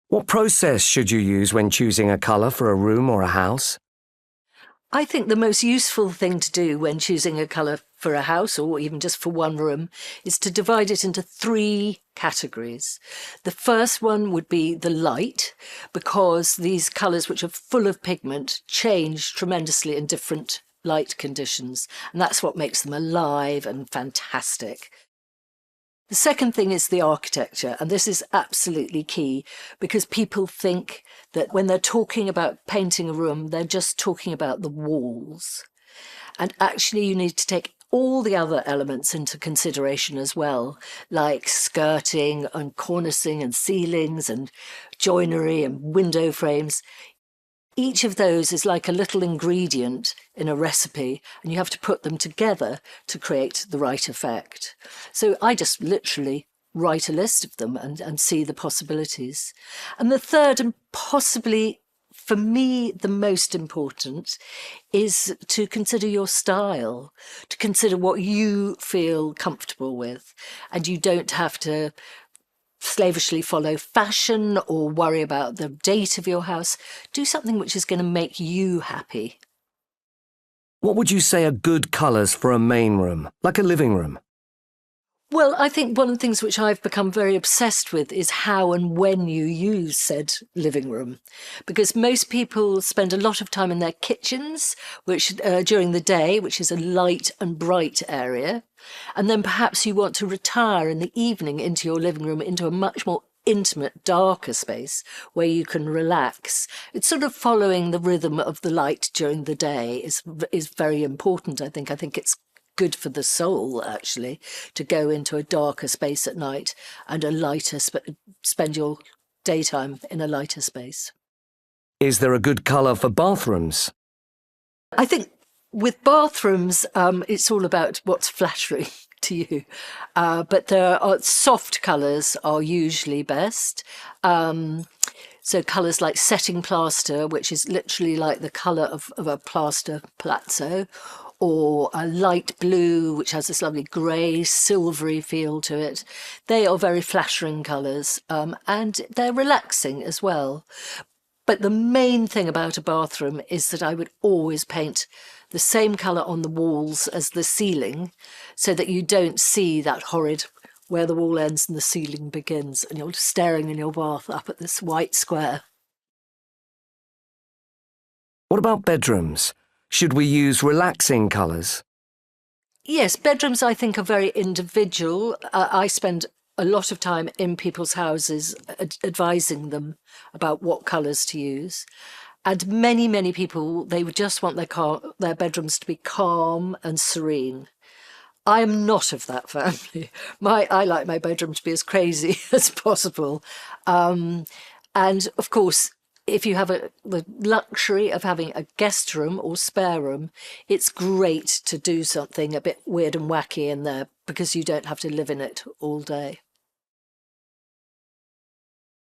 What process should you use when choosing a colour for a room or a house? I think the most useful thing to do when choosing a colour for a house or even just for one room is to divide it into 3 categories. The first one would be the light, because these colours, which are full of pigment, change tremendously in different light conditions, and that's what makes them alive and fantastic. The second thing is the architecture, and this is absolutely key because people think that when they're talking about painting a room, they're just talking about the walls. And actually you need to take all the other elements into consideration as well, like skirting and cornicing and ceilings and joinery and window frames. Each of those is like a little ingredient in a recipe, and you have to put them together to create the right effect. So I just literally write a list of them and see the possibilities. And the third, and possibly for me the most important, is to consider your style, to consider what you feel comfortable with. And you don't have to slavishly follow fashion or worry about the date of your house. Do something which is going to make you happy. What would you say are good colours for a main room, like a living room? Well, I think one of the things which I've become very obsessed with is how and when you use said living room. Because most people spend a lot of time in their kitchens, which during the day, which is a light and bright area. And then perhaps you want to retire in the evening into your living room, into a much more intimate, darker space where you can relax. It's sort of following the rhythm of the light during the day is very important, I think. I think it's good for the soul, actually, to go into a darker space at night and a lighter spend your daytime in a lighter space. Is there a good colour for bathrooms? I think with bathrooms, it's all about what's flattering to you. But there are soft colours are usually best. So colours like setting plaster, which is literally like the colour of a plaster palazzo, or a light blue, which has this lovely grey, silvery feel to it. They are very flattering colours, and they're relaxing as well. But the main thing about a bathroom is that I would always paint the same colour on the walls as the ceiling, so that you don't see that horrid where the wall ends and the ceiling begins, and you're staring in your bath up at this white square. What about bedrooms? Should we use relaxing colours? Yes, bedrooms I think are very individual. I spend a lot of time in people's houses advising them about what colours to use. And many people, they would just want their bedrooms to be calm and serene. I am not of that family. I like my bedroom to be as crazy as possible. And of course, if you have the luxury of having a guest room or spare room, it's great to do something a bit weird and wacky in there because you don't have to live in it all day.